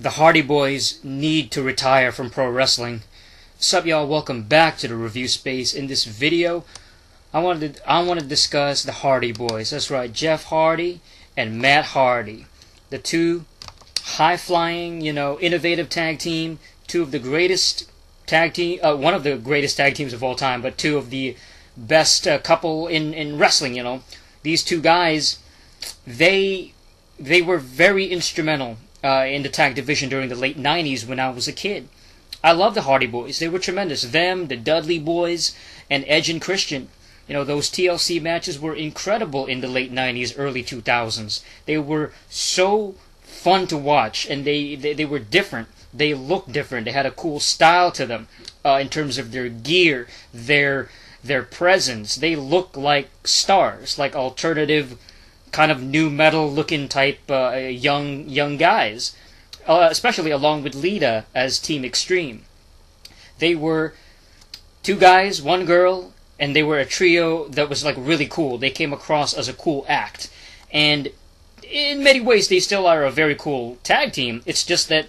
The Hardy Boys need to retire from pro wrestling. Sup y'all, welcome back to the review space. In this video, I want to discuss the Hardy Boys. That's right, Jeff Hardy and Matt Hardy. The two high-flying, innovative tag team, two of the greatest tag team, one of the greatest tag teams of all time, but two of the best couple in wrestling, These two guys, they were very instrumental in the tag division during the late 90s when I was a kid. I love the Hardy Boys. They were tremendous. Them, the Dudley Boys, and Edge and Christian. Those TLC matches were incredible in the late 90s, early 2000s. They were so fun to watch, and they were different. They looked different. They had a cool style to them in terms of their gear, their presence. They looked like stars, like alternative kind of new metal looking type young guys, especially along with Lita as Team Extreme. They were two guys, one girl, and they were a trio that was like really cool. They came across as a cool act, and in many ways they still are a very cool tag team. It's just that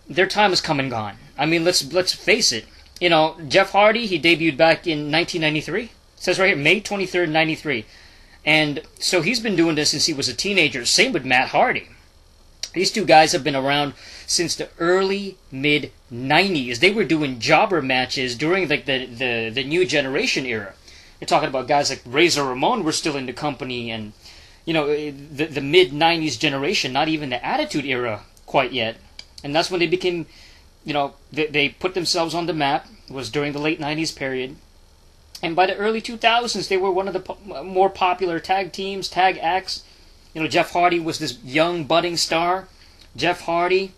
their time has come and gone. I mean, let's face it. Jeff Hardy, he debuted back in 1993. It says right here, May 23rd, 93. And so he's been doing this since he was a teenager. Same with Matt Hardy. These two guys have been around since the early mid-90s. They were doing jobber matches during like the new generation era. You're talking about guys like Razor Ramon were still in the company, and the mid-90s generation, not even the Attitude Era quite yet. And that's when they became, they put themselves on the map. It was during the late 90s period. And by the early 2000s, they were one of the more popular tag teams, tag acts. Jeff Hardy was this young, budding star. Jeff Hardy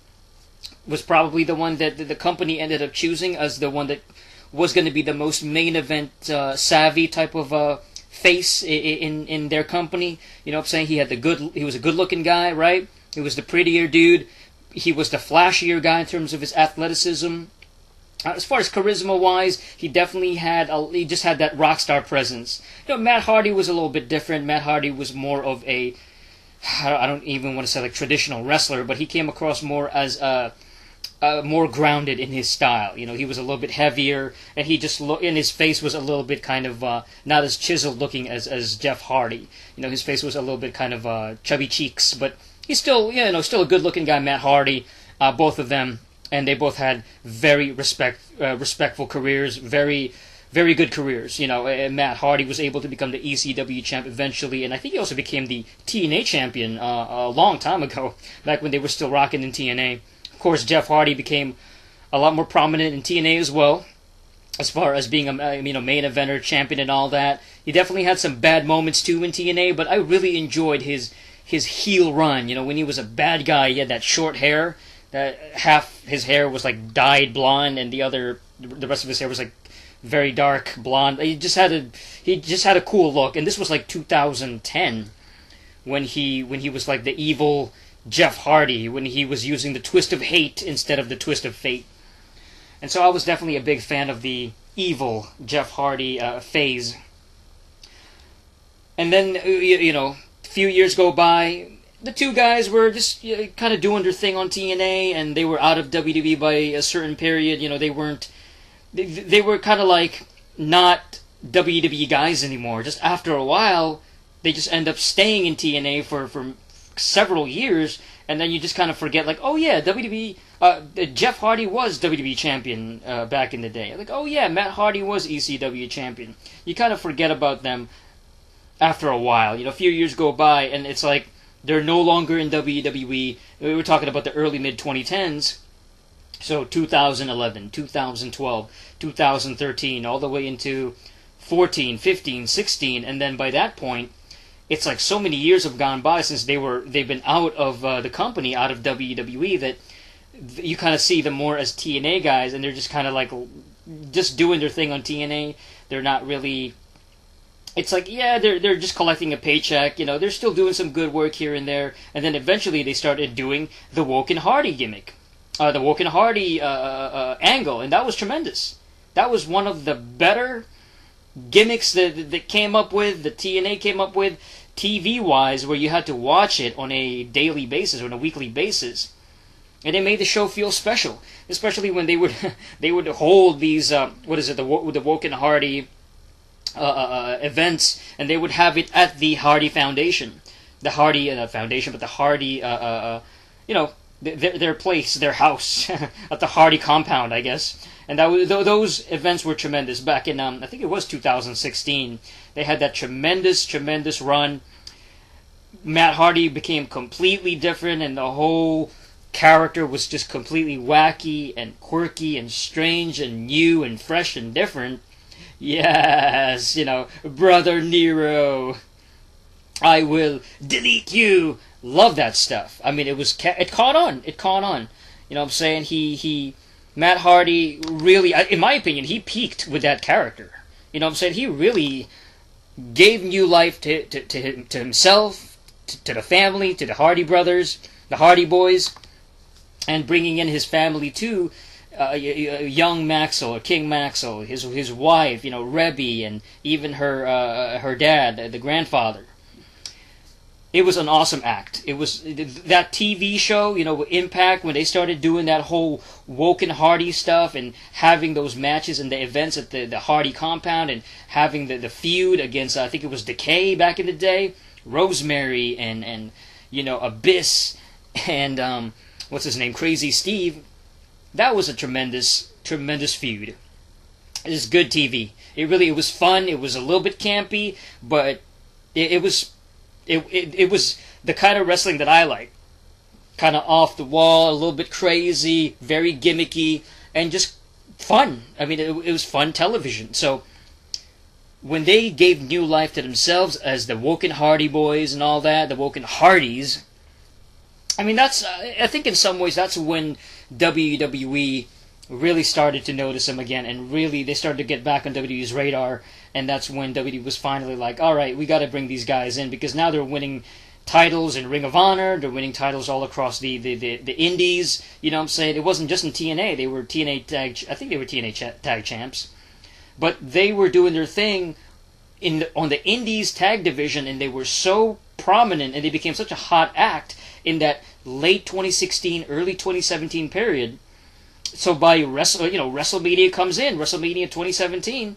was probably the one that the company ended up choosing as the one that was going to be the most main event savvy type of face in their company. You know what I'm saying? He was a good-looking guy, right? He was the prettier dude. He was the flashier guy in terms of his athleticism. As far as charisma-wise, he definitely he just had that rock star presence. Matt Hardy was a little bit different. Matt Hardy was more of I don't even want to say like traditional wrestler, but he came across more as more grounded in his style. He was a little bit heavier, and and his face was a little bit kind of not as chiseled looking as Jeff Hardy. His face was a little bit kind of chubby cheeks, but he's still, still a good-looking guy, Matt Hardy, both of them. And they both had very respectful careers, very, very good careers. Matt Hardy was able to become the ECW champ eventually, and I think he also became the TNA champion a long time ago, back when they were still rocking in TNA. Of course, Jeff Hardy became a lot more prominent in TNA as well, as far as being a main eventer, champion, and all that. He definitely had some bad moments too in TNA, but I really enjoyed his heel run. When he was a bad guy, he had that short hair. That half his hair was like dyed blonde, and the rest of his hair was like very dark blonde. He just had a cool look, and this was like 2010 when he was like the evil Jeff Hardy, when he was using the twist of hate instead of the twist of fate. And so I was definitely a big fan of the evil Jeff Hardy phase. And then a few years go by. The two guys were just kind of doing their thing on TNA, and they were out of WWE by a certain period. They were kind of like not WWE guys anymore. Just after a while, they just end up staying in TNA for several years, and then you just kind of forget, like, oh yeah, WWE, Jeff Hardy was WWE champion back in the day. Like, oh yeah, Matt Hardy was ECW champion. You kind of forget about them after a while. A few years go by, and it's like, they're no longer in WWE. We were talking about the early mid-2010s. So 2011, 2012, 2013, all the way into 14, 15, 16. And then by that point, it's like so many years have gone by since they've been out of the company, out of WWE, that you kind of see them more as TNA guys, and they're just kind of like just doing their thing on TNA. They're not really... It's like, yeah, they're just collecting a paycheck, they're still doing some good work here and there, and then eventually they started doing the Woken Hardy gimmick, the Woken Hardy angle, and that was tremendous. That was one of the better gimmicks that TNA came up with, TV-wise, where you had to watch it on a daily basis or on a weekly basis. and it made the show feel special, especially when they would they would hold these the Woken Hardy events, and they would have it at the Hardy Foundation, the Hardy Foundation, but the Hardy their place, their house at the Hardy compound, I guess. And those events were tremendous. Back in I think it was 2016, they had that tremendous run. Matt Hardy became completely different, and the whole character was just completely wacky and quirky and strange and new and fresh and different. Yes, Brother Nero, I will delete you. Love that stuff. I mean, it caught on. It caught on. You know what I'm saying? Matt Hardy really, in my opinion, he peaked with that character. You know what I'm saying? He really gave new life to himself, to the family, to the Hardy brothers, the Hardy boys, and bringing in his family too. Young Maxwell, or King Maxwell, his wife, Rebby, and even her dad, the grandfather. It was an awesome act. It was that TV show, Impact, when they started doing that whole Woken Hardy stuff and having those matches and the events at the Hardy compound and having the feud against, I think it was Decay back in the day, Rosemary and Abyss and what's his name, Crazy Steve. That was a tremendous feud. It was good TV. It was fun. It was a little bit campy, but it was the kind of wrestling that I like. Kind of off the wall, a little bit crazy, very gimmicky, and just fun. I mean, it was fun television. So when they gave new life to themselves as the Woken Hardy Boys and all that, the Woken Hardys, I mean, I think in some ways that's when WWE really started to notice them again, and really they started to get back on WWE's radar, and that's when WWE was finally like, all right, we got to bring these guys in, because now they're winning titles in Ring of Honor, they're winning titles all across the indies, you know what I'm saying? It wasn't just in TNA, they were TNA tag champs, but they were doing their thing on the indies tag division, and they were so prominent, and they became such a hot act in that late 2016, early 2017 period. So by WrestleMania comes in, WrestleMania 2017,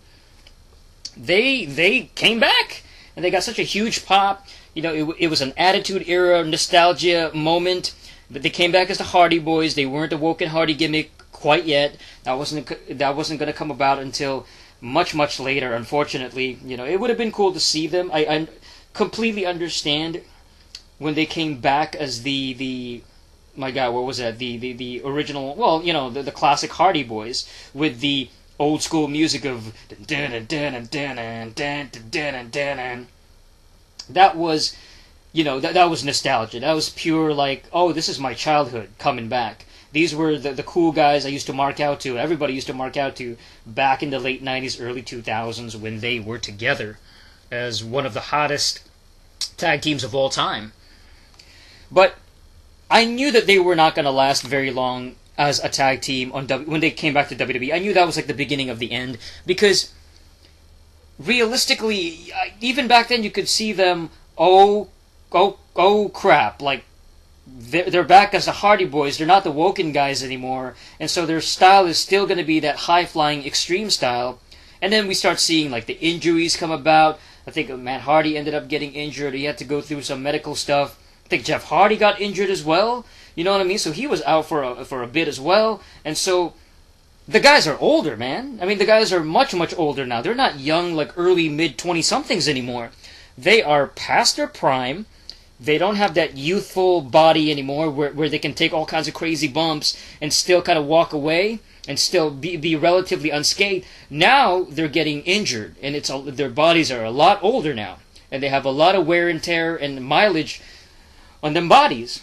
they came back, and they got such a huge pop. It was an Attitude Era nostalgia moment, but they came back as the Hardy Boys. They weren't the Woken Hardy gimmick quite yet. That wasn't going to come about until much later, unfortunately. It would have been cool to see them. I completely understand when they came back as the my God, what was that? The original, well, the classic Hardy Boys with the old school music of that was, that was nostalgia. That was pure like, oh, this is my childhood coming back. These were the cool guys I used to mark out to. Everybody used to mark out to back in the late 90s, early 2000s when they were together as one of the hottest tag teams of all time. But I knew that they were not going to last very long as a tag team when they came back to WWE. I knew that was like the beginning of the end, because realistically, even back then you could see them, oh crap, like they're back as the Hardy Boys. They're not the Woken guys anymore, and so their style is still going to be that high-flying extreme style. And then we start seeing like the injuries come about. I think Matt Hardy ended up getting injured. He had to go through some medical stuff. I think Jeff Hardy got injured as well. You know what I mean? So he was out for a bit as well. And so the guys are older, man. I mean, the guys are much older now. They're not young, like early, mid-20-somethings anymore. They are past their prime. They don't have that youthful body anymore where they can take all kinds of crazy bumps and still kind of walk away and still be relatively unscathed. Now they're getting injured, and their bodies are a lot older now. And they have a lot of wear and tear and mileage on them bodies.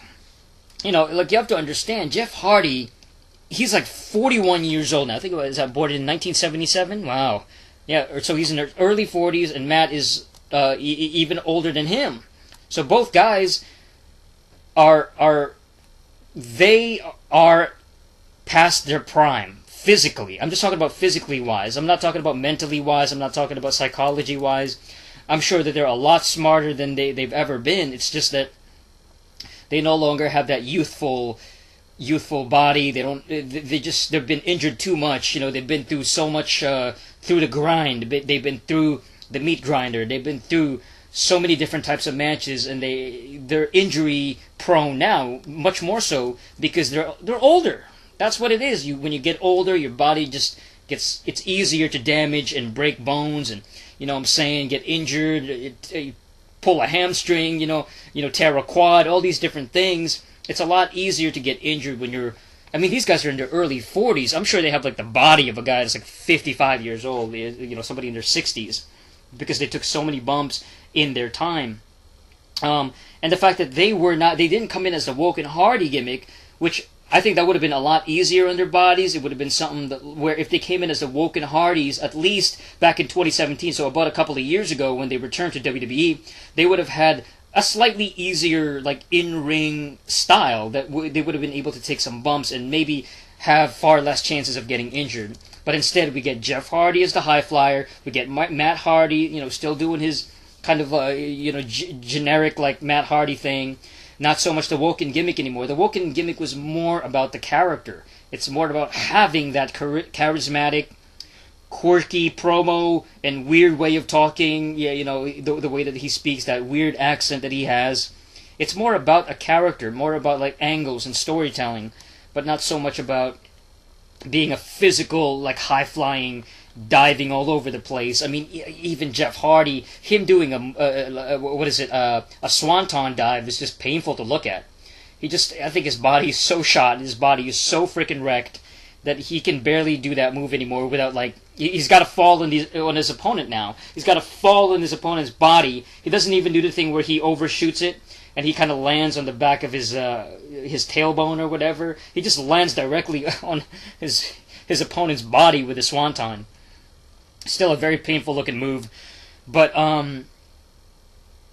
Like, you have to understand, Jeff Hardy, he's like 41 years old now. I think he was born in 1977. Wow. Yeah, so he's in their early 40s, and Matt is even older than him. So both guys are past their prime physically. I'm just talking about physically wise. I'm not talking about mentally wise. I'm not talking about psychology wise. I'm sure that they're a lot smarter than they've ever been. It's just that they no longer have that youthful youthful body. They don't. They've been injured too much. They've been through so much through the grind. They've been through the meat grinder. They've been through so many different types of matches, and they're injury prone now, much more so because they're older. That's what it is. When you get older, your body just it's easier to damage and break bones, and what I'm saying, get injured, pull a hamstring, tear a quad, all these different things. It's a lot easier to get injured when you're. I mean, these guys are in their early 40s. I'm sure they have like the body of a guy that's like 55 years old. Somebody in their 60s, because they took so many bumps in their time. And the fact that they didn't come in as the Woken Hardy gimmick, which I think that would have been a lot easier on their bodies. It would have been something where if they came in as the Woken Hardys, at least back in 2017, so about a couple of years ago when they returned to WWE, they would have had a slightly easier like in-ring style that they would have been able to take some bumps and maybe have far less chances of getting injured. But instead, we get Jeff Hardy as the high flyer. We get Matt Hardy, still doing his kind of generic like Matt Hardy thing. Not so much the Woken gimmick anymore. The Woken gimmick was more about the character. It's more about having that charismatic, quirky promo and weird way of talking. The way that he speaks, that weird accent that he has. It's more about a character, more about like angles and storytelling, but not so much about being a physical, like high-flying, diving all over the place. I mean, even Jeff Hardy, him doing a swanton dive is just painful to look at. I think his body is so shot, his body is so freaking wrecked that he can barely do that move anymore without like, he's got to fall on his opponent now. He's got to fall on his opponent's body. He doesn't even do the thing where he overshoots it and he kind of lands on the back of his tailbone or whatever. He just lands directly on his opponent's body with a swanton. Still a very painful looking move. But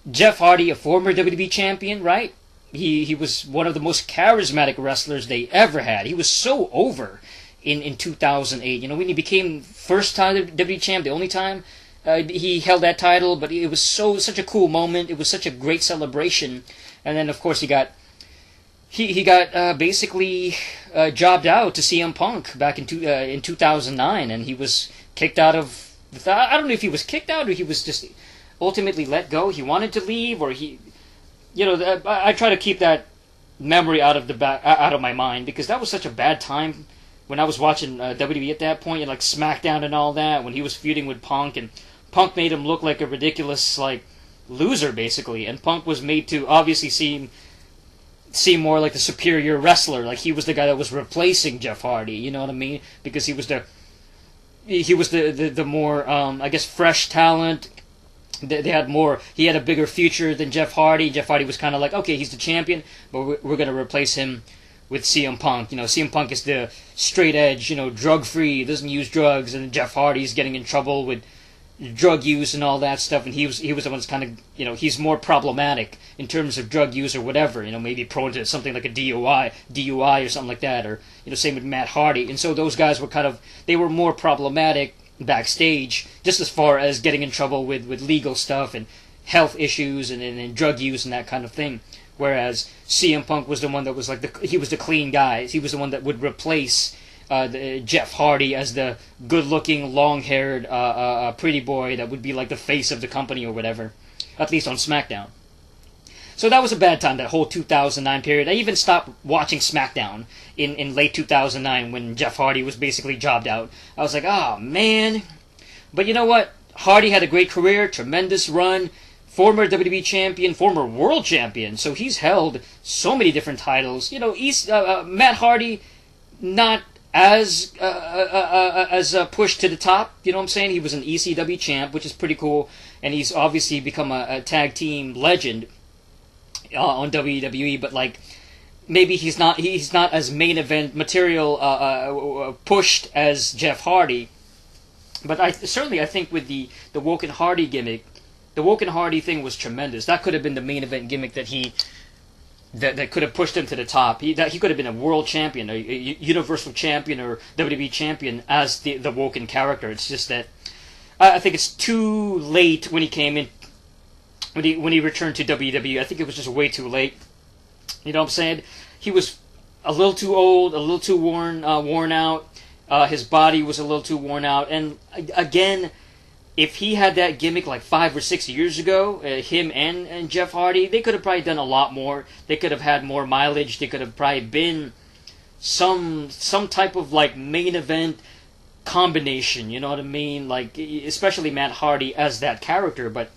Jeff Hardy, a former WWE champion, right? He was one of the most charismatic wrestlers they ever had. He was so over in 2008. When he became first time WWE champ, the only time he held that title, but it was such a cool moment. It was such a great celebration. And then of course he got basically jobbed out to CM Punk back in 2009, and he was kicked out of. I don't know if he was kicked out or he was just ultimately let go. He wanted to leave, or I try to keep that memory out of my mind, because that was such a bad time when I was watching WWE at that point, and like SmackDown and all that, when he was feuding with Punk, and Punk made him look like a ridiculous like loser basically, and Punk was made to obviously seem more like the superior wrestler, like he was the guy that was replacing Jeff Hardy. You know what I mean? Because he was the more I guess fresh talent. They had more. He had a bigger future than Jeff Hardy. Jeff Hardy was kind of like, okay, he's the champion, but we're going to replace him with CM Punk. CM Punk is the straight edge, drug free, doesn't use drugs, and Jeff Hardy's getting in trouble with drug use and all that stuff. And he was the one that's kind of, he's more problematic in terms of drug use or whatever. Maybe prone to something like a DUI or something like that, or same with Matt Hardy. And so those guys were they were more problematic backstage, just as far as getting in trouble with legal stuff and health issues and drug use and that kind of thing. Whereas CM Punk was the one that was like he was the clean guy. He was the one that would replace Jeff Hardy as the good-looking, long-haired, pretty boy that would be like the face of the company or whatever, at least on SmackDown. So that was a bad time, that whole 2009 period. I even stopped watching SmackDown in late 2009 when Jeff Hardy was basically jobbed out. I was like, oh, man. But you know what? Hardy had a great career, tremendous run, former WWE champion, former world champion. So he's held so many different titles. Matt Hardy, not as pushed to the top. You know what I'm saying? He was an ECW champ, which is pretty cool. And he's obviously become a tag team legend on WWE, but like maybe he's not as main event material pushed as Jeff Hardy. But I think with the Woken Hardy gimmick, the Woken Hardy thing was tremendous. That could have been the main event gimmick that could have pushed him to the top. He could have been a world champion, a universal champion, or WWE champion as the Woken character. It's just that I think it's too late when he came in. When he returned to WWE, I think it was just way too late. You know what I'm saying? He was a little too old, a little too worn out. His body was a little too worn out, and again, if he had that gimmick like 5 or 6 years ago, him and Jeff Hardy, they could have probably done a lot more. They could have had more mileage. They could have probably been some type of like main event combination. You know what I mean? Like especially Matt Hardy as that character. But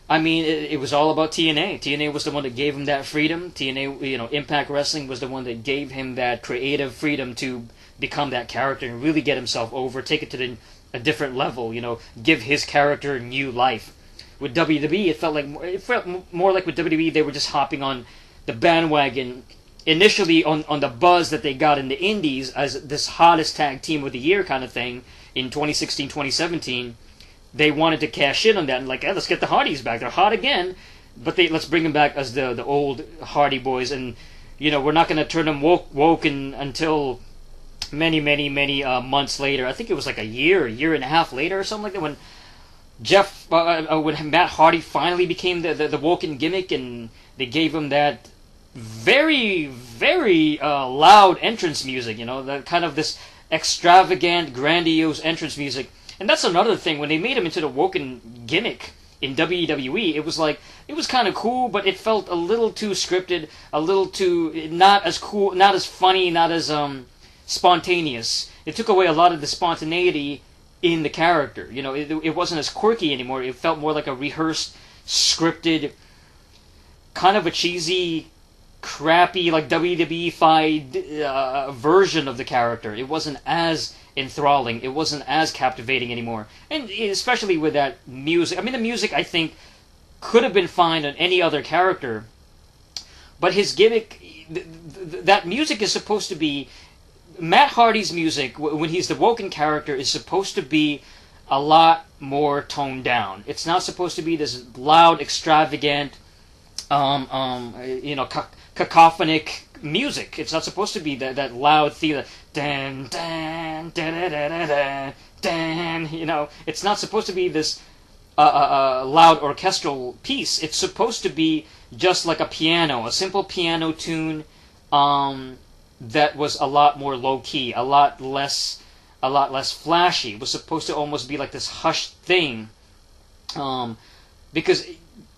I mean, it was all about TNA. TNA was the one that gave him that freedom. TNA, Impact Wrestling was the one that gave him that creative freedom to become that character and really get himself over, take it to a different level. Give his character new life. With WWE, it felt more like with WWE they were just hopping on the bandwagon initially on the buzz that they got in the Indies as this hottest tag team of the year kind of thing in 2016, 2017. They wanted to cash in on that and like, hey, let's get the Hardys back. They're hot again, but let's bring them back as the old Hardy Boys, and we're not going to turn them woke until many months later. I think it was like a year and a half later or something like that when when Matt Hardy finally became the woken gimmick, and they gave him that very loud entrance music. That kind of this extravagant, grandiose entrance music. And that's another thing, when they made him into the woken gimmick in WWE, it was kind of cool, but it felt a little too scripted, a little too not as cool, not as funny, not as spontaneous. It took away a lot of the spontaneity in the character. It wasn't as quirky anymore. It felt more like a rehearsed, scripted, kind of a cheesy, crappy, like WWE-fied version of the character. It wasn't as enthralling. It wasn't as captivating anymore. And especially with that music. I mean, the music, I think, could have been fine on any other character. But his gimmick, that music is supposed to be... Matt Hardy's music, when he's the woken character, is supposed to be a lot more toned down. It's not supposed to be this loud, extravagant, cacophonic music. It's not supposed to be that loud theater. Dan, dan, dan, dan, dan, dan. It's not supposed to be this loud orchestral piece. It's supposed to be just like a piano, a simple piano tune that was a lot more low key, a lot less flashy. It was supposed to almost be like this hushed thing, because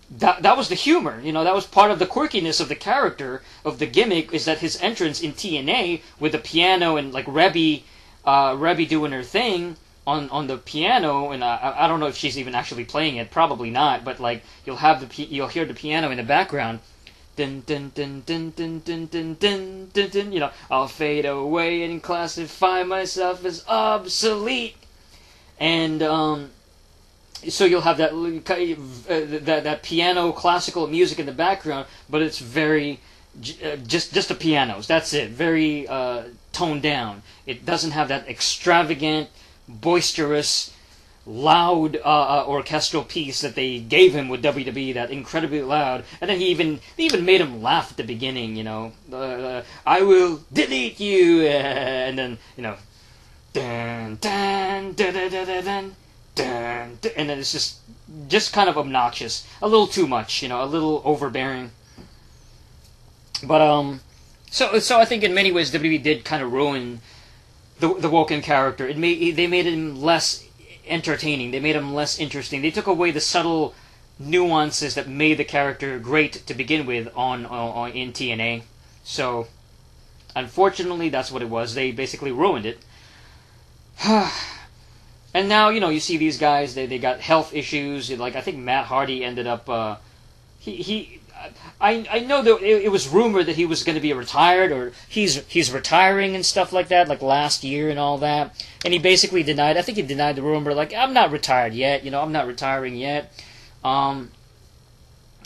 that was the humor. That was part of the quirkiness of the character, of the gimmick, is that his entrance in TNA with the piano and like Rebby doing her thing on the piano, and I don't know if she's even actually playing it, probably not, but like you'll hear the piano in the background. Dun, dun, dun, dun, dun, dun, dun, dun, dun, dun, I'll fade away and classify myself as obsolete. And so you'll have that piano classical music in the background, but it's very just the pianos. That's it. Very toned down. It doesn't have that extravagant, boisterous, loud orchestral piece that they gave him with WWE, that incredibly loud. And then they even made him laugh at the beginning, I will delete you, and then, dun, dun, dun, dun, dun, dun, dun, dun, and then it's just kind of obnoxious, a little too much, a little overbearing. But so I think in many ways WWE did kind of ruin the Woken character. They made him less entertaining. They made him less interesting. They took away the subtle nuances that made the character great to begin with on in TNA. So, unfortunately, that's what it was. They basically ruined it. And now, you see these guys, they got health issues. Like, I think Matt Hardy ended up... I know that it was rumored that he was going to be retired, or he's retiring and stuff like that, like last year and all that. And he basically denied. I think he denied the rumor, like, I'm not retired yet. I'm not retiring yet. And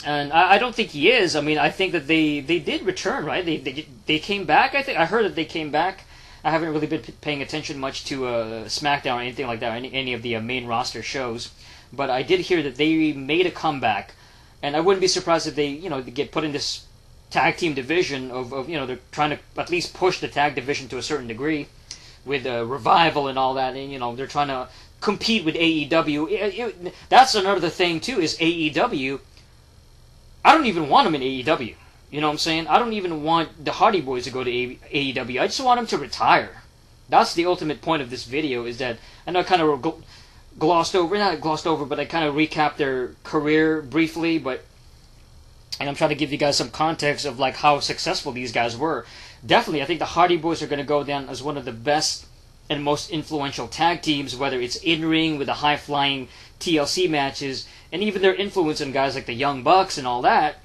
I don't think he is. I mean, I think that they did return, right? They came back. I heard that they came back. I haven't really been paying attention much to SmackDown or anything like that, or any of the main roster shows. But I did hear that they made a comeback. And I wouldn't be surprised if they get put in this tag team division of they're trying to at least push the tag division to a certain degree with Revival and all that, and they're trying to compete with AEW. That's another thing too, is AEW. I don't even want them in AEW. You know what I'm saying? I don't even want the Hardy Boys to go to AEW. I just want them to retire. That's the ultimate point of this video, is that I know I kind of not glossed over, but I kind of recapped their career briefly, and I'm trying to give you guys some context of like how successful these guys were. Definitely, I think the Hardy Boys are going to go down as one of the best and most influential tag teams, whether it's in-ring with the high-flying TLC matches, and even their influence on guys like the Young Bucks and all that.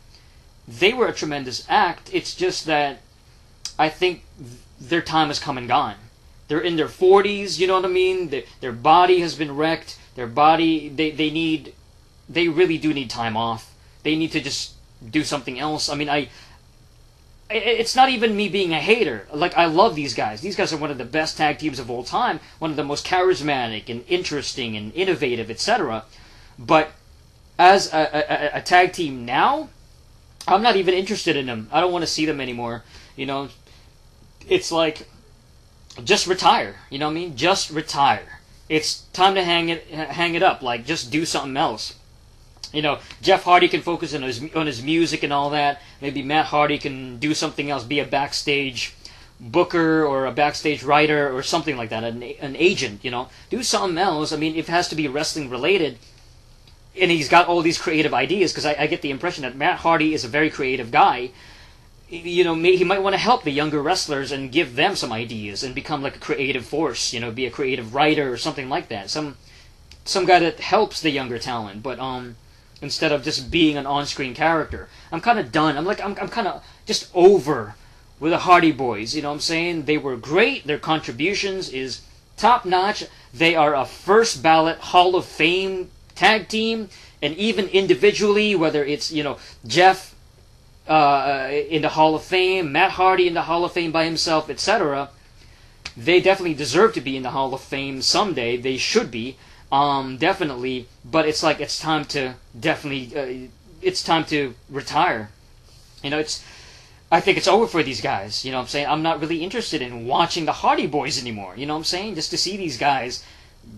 They were a tremendous act. It's just that I think their time has come and gone. They're in their 40s, you know what I mean? Their body has been wrecked. Their body, they really do need time off. They need to just do something else. I mean, it's not even me being a hater. Like, I love these guys. These guys are one of the best tag teams of all time, one of the most charismatic and interesting and innovative, etc. But as a tag team now, I'm not even interested in them. I don't want to see them anymore. You know, it's like, just retire. You know what I mean? Just retire. It's time to hang it up. Like, just do something else. You know, Jeff Hardy can focus on his music and all that. Maybe Matt Hardy can do something else, be a backstage booker or a backstage writer or something like that, an agent, you know. Do something else. I mean, if it has to be wrestling related, and he's got all these creative ideas, because I get the impression that Matt Hardy is a very creative guy. You know, he might want to help the younger wrestlers and give them some ideas and become like a creative force, you know, be a creative writer or something like that. Some guy that helps the younger talent, but instead of just being an on-screen character. I'm kind of done. I'm kind of just over with the Hardy Boys, you know what I'm saying? They were great. Their contributions is top-notch. They are a first ballot Hall of Fame tag team, and even individually, whether it's, you know, Jeff in the Hall of Fame, Matt Hardy in the Hall of Fame by himself, etc., they definitely deserve to be in the Hall of Fame someday. They should be, definitely. But it's like, it's time to it's time to retire. You know, I think it's over for these guys. You know what I'm saying? I'm not really interested in watching the Hardy Boys anymore. You know what I'm saying? Just to see these guys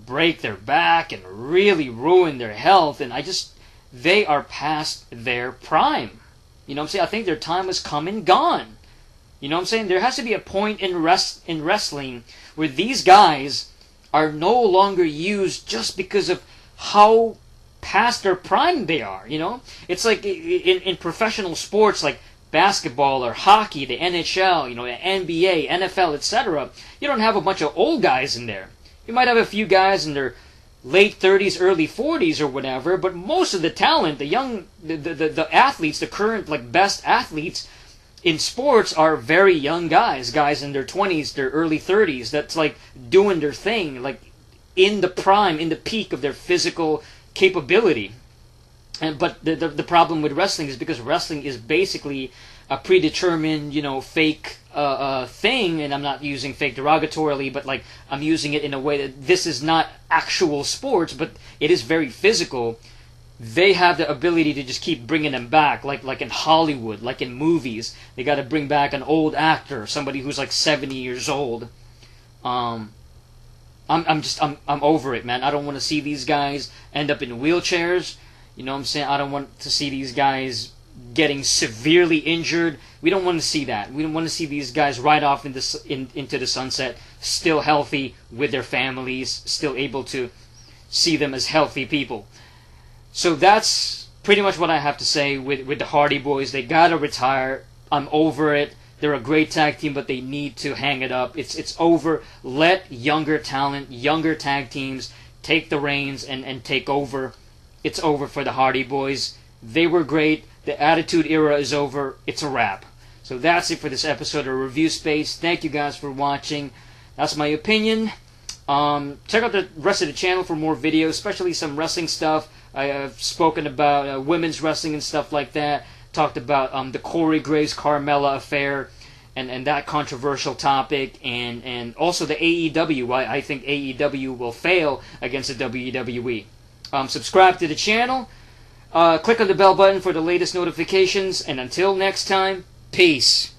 break their back and really ruin their health, and they are past their prime. You know what I'm saying? I think their time has come and gone. You know what I'm saying? There has to be a point in wrestling where these guys are no longer used just because of how past their prime they are, you know? It's like in professional sports like basketball or hockey, the NHL, you know, the NBA, NFL, etc. You don't have a bunch of old guys in there. You might have a few guys in their late 30s, early 40s or whatever, but most of the talent, the athletes, the current like best athletes in sports are very young guys in their 20s, their early 30s, that's like doing their thing, like in the prime, in the peak of their physical capability. But the problem with wrestling is because wrestling is basically a predetermined, you know, fake thing, and I'm not using fake derogatorily, but like I'm using it in a way that this is not actual sports, but it is very physical. They have the ability to just keep bringing them back, like in Hollywood, like in movies. They got to bring back an old actor, somebody who's like 70 years old. I'm over it, man. I don't want to see these guys end up in wheelchairs. You know what I'm saying? I don't want to see these guys getting severely injured. We don't want to see that. We don't want to see these guys ride off into the sunset, still healthy with their families, still able to see them as healthy people. So that's pretty much what I have to say with the Hardy Boys. They gotta retire. I'm over it. They're a great tag team, but they need to hang it up. It's over. Let younger talent, younger tag teams take the reins and take over. It's over for the Hardy Boys. They were great. The Attitude Era is over. It's a wrap. So that's it for this episode of Review Space. Thank you guys for watching. That's my opinion. Check out the rest of the channel for more videos, especially some wrestling stuff. I have spoken about women's wrestling and stuff like that. Talked about the Corey Graves Carmella affair and that controversial topic, and also the AEW. Why I think AEW will fail against the WWE. Subscribe to the channel. Click on the bell button for the latest notifications. And until next time, peace.